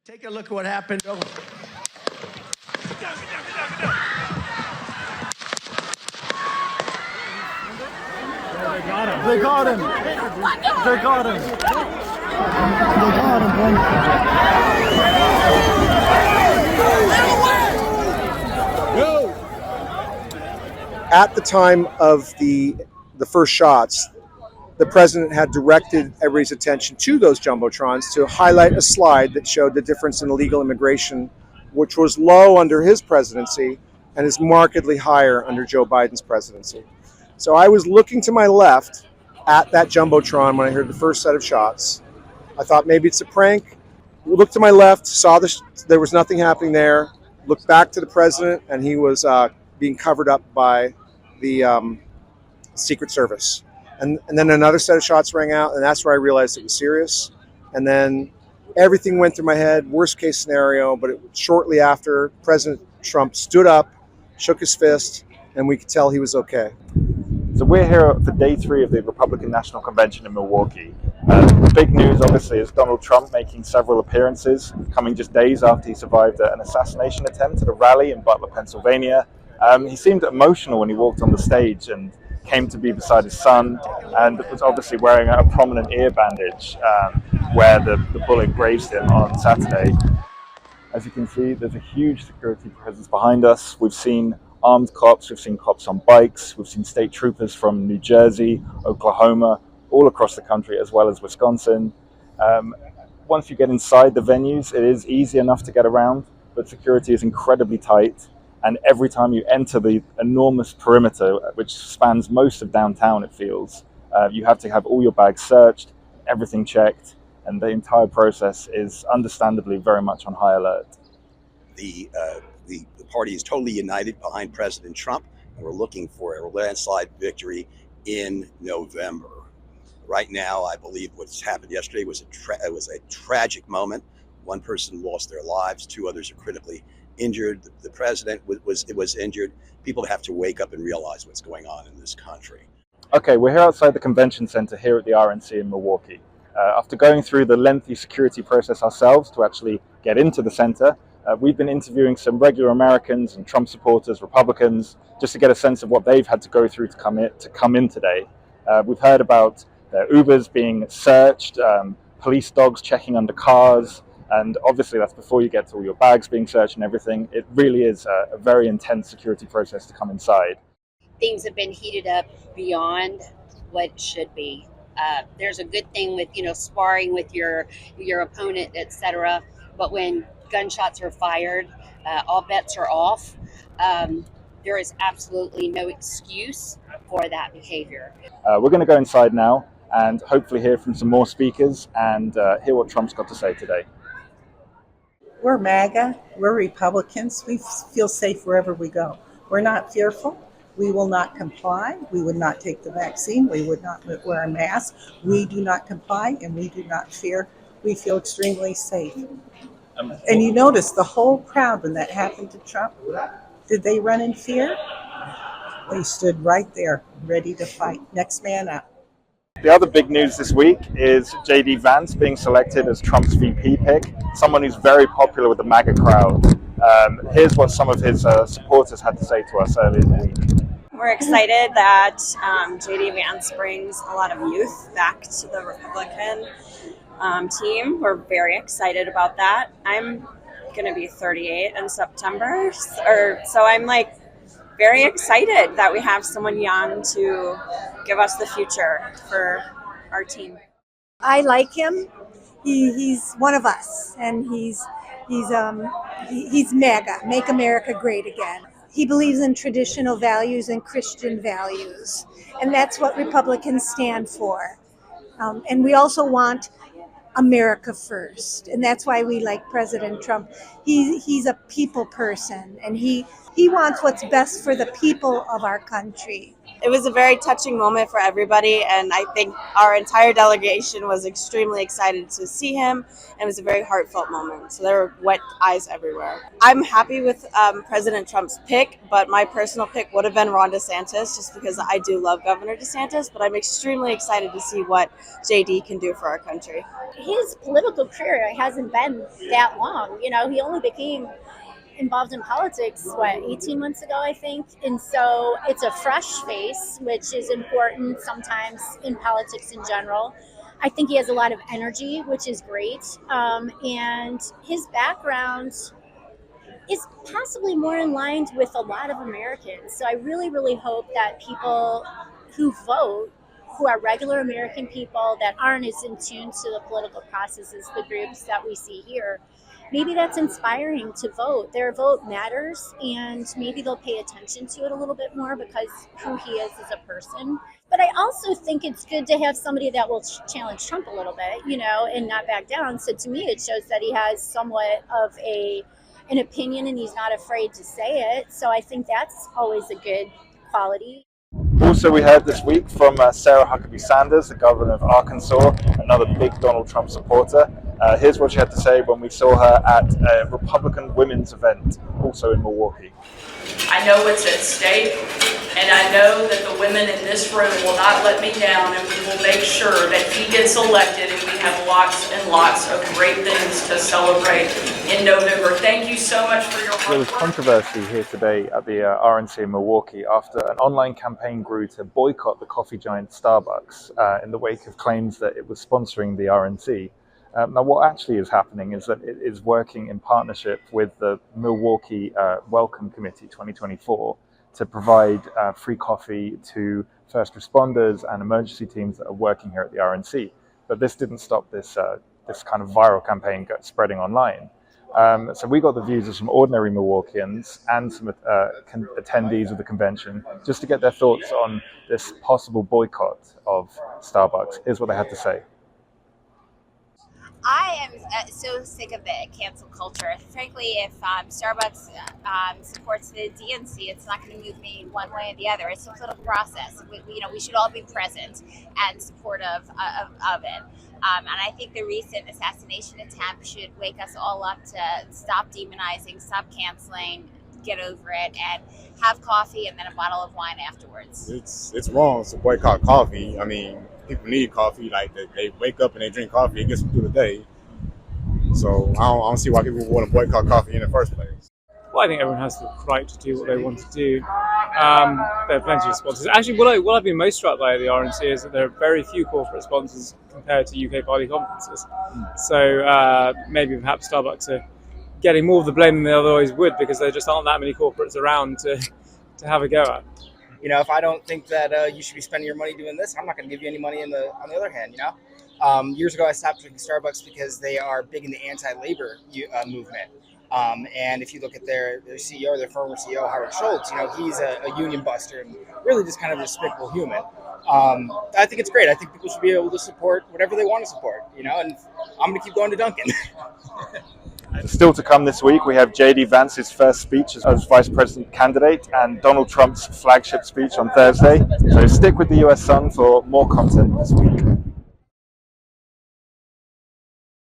Take a look at what happened. Oh. They got him. They got him. They got him. They got him, At the time of the first shots, the president had directed everybody's attention to those jumbotrons to highlight a slide that showed the difference in illegal immigration, which was low under his presidency and is markedly higher under Joe Biden's presidency. So I was looking to my left at that jumbotron when I heard the first set of shots. I thought maybe it's a prank. Looked to my left, saw there was nothing happening there. Looked back to the president, and he was being covered up by the Secret Service. And then another set of shots rang out, and that's where I realized it was serious. And then everything went through my head, worst case scenario, but shortly after, President Trump stood up, shook his fist, and we could tell he was okay. So we're here for day 3 of the Republican National Convention in Milwaukee. Big news, obviously, is Donald Trump making several appearances, coming just days after he survived an assassination attempt at a rally in Butler, Pennsylvania. He seemed emotional when he walked on the stage and came to be beside his son, and was obviously wearing a prominent ear bandage where the bullet grazed him on Saturday. As you can see, there's a huge security presence behind us. We've seen armed cops, we've seen cops on bikes, we've seen state troopers from New Jersey, Oklahoma, all across the country, as well as Wisconsin. Once you get inside the venues, it is easy enough to get around, but security is incredibly tight. And every time you enter the enormous perimeter, which spans most of downtown, it feels, you have to have all your bags searched, everything checked, and the entire process is understandably very much on high alert. The party is totally united behind President Trump, and we're looking for a landslide victory in November. Right now, I believe what's happened yesterday was a tragic moment. One person lost their lives, 2 others are critically injured. The president was injured. People have to wake up and realize what's going on in this country. Okay, we're here outside the convention center here at the RNC in Milwaukee. After going through the lengthy security process ourselves to actually get into the center, we've been interviewing some regular Americans and Trump supporters, Republicans, just to get a sense of what they've had to go through to come in today. We've heard about their Ubers being searched, police dogs checking under cars, and obviously that's before you get to all your bags being searched and everything. It really is a very intense security process to come inside. Things have been heated up beyond what it should be. There's a good thing with, sparring with your opponent, etc. But when gunshots are fired, all bets are off. There is absolutely no excuse for that behavior. We're going to go inside now and hopefully hear from some more speakers and hear what Trump's got to say today. We're MAGA, we're Republicans, we feel safe wherever we go. We're not fearful, we will not comply, we would not take the vaccine, we would not wear a mask, we do not comply and we do not fear. We feel extremely safe. And you notice the whole crowd when that happened to Trump, did they run in fear? They stood right there, ready to fight. Next man up. The other big news this week is J.D. Vance being selected as Trump's VP pick, someone who's very popular with the MAGA crowd. Here's what some of his supporters had to say to us earlier in the week. We're excited that J.D. Vance brings a lot of youth back to the Republican team. We're very excited about that. I'm going to be 38 in September, so I'm very excited that we have someone young to give us the future for our team. I like him. He's one of us, and he's MAGA, Make America Great Again. He believes in traditional values and Christian values, and that's what Republicans stand for. And we also want America first, and that's why we like President Trump. He's a people person, and he wants what's best for the people of our country. It was a very touching moment for everybody, and I think our entire delegation was extremely excited to see him, and it was a very heartfelt moment. So there were wet eyes everywhere. I'm happy with President Trump's pick, but my personal pick would have been Ron DeSantis, just because I do love Governor DeSantis, but I'm extremely excited to see what JD can do for our country. His political career hasn't been that long. You know, he only became involved in politics, 18 months ago, I think. And so it's a fresh face, which is important sometimes in politics in general. I think he has a lot of energy, which is great. And his background is possibly more in line with a lot of Americans. So I really, really hope that people who vote, who are regular American people that aren't as in tune to the political process as the groups that we see here, maybe that's inspiring to vote. Their vote matters, and maybe they'll pay attention to it a little bit more because who he is as a person. But I also think it's good to have somebody that will challenge Trump a little bit, you know, and not back down. So to me, it shows that he has somewhat of an opinion, and he's not afraid to say it. So I think that's always a good quality. Also, we heard this week from Sarah Huckabee Sanders, the governor of Arkansas, another big Donald Trump supporter. Here's what she had to say when we saw her at a Republican women's event, also in Milwaukee. I know what's at stake, and I know that the women in this room will not let me down, and we will make sure that he gets elected, and we have lots and lots of great things to celebrate in November. Thank you so much for your hard work. There was controversy here today at the RNC in Milwaukee after an online campaign grew to boycott the coffee giant Starbucks in the wake of claims that it was sponsoring the RNC. Now, what actually is happening is that it is working in partnership with the Milwaukee Welcome Committee 2024 to provide free coffee to first responders and emergency teams that are working here at the RNC. But this didn't stop this kind of viral campaign spreading online. So we got the views of some ordinary Milwaukeeans and some attendees of the convention just to get their thoughts on this possible boycott of Starbucks. Here's what they had to say. I am so sick of the cancel culture. Frankly, if Starbucks supports the DNC, it's not going to move me one way or the other. It's a political process. We should all be present and supportive of it. And I think the recent assassination attempt should wake us all up to stop demonizing, stop canceling, get over it, and have coffee and then a bottle of wine afterwards. It's wrong to boycott coffee. I mean, people need coffee. Like they wake up and they drink coffee. It gets them through the day. So I don't see why people want to boycott coffee in the first place. Well, I think everyone has the right to do what they want to do. There are plenty of sponsors. Actually, what I've been most struck by at the RNC is that there are very few corporate sponsors compared to UK party conferences. So maybe perhaps Starbucks are getting more of the blame than they otherwise would because there just aren't that many corporates around to have a go at. You know, if I don't think that you should be spending your money doing this, I'm not going to give you any money on the other hand, you know? Years ago, I stopped drinking Starbucks because they are big in the anti-labor movement. And if you look at their CEO, their former CEO, Howard Schultz, you know, he's a union buster and really just kind of a despicable human. I think it's great. I think people should be able to support whatever they want to support, you know, and I'm going to keep going to Dunkin'. Still to come this week, we have JD Vance's first speech as vice president candidate and Donald Trump's flagship speech on Thursday. So stick with the US Sun for more content this week.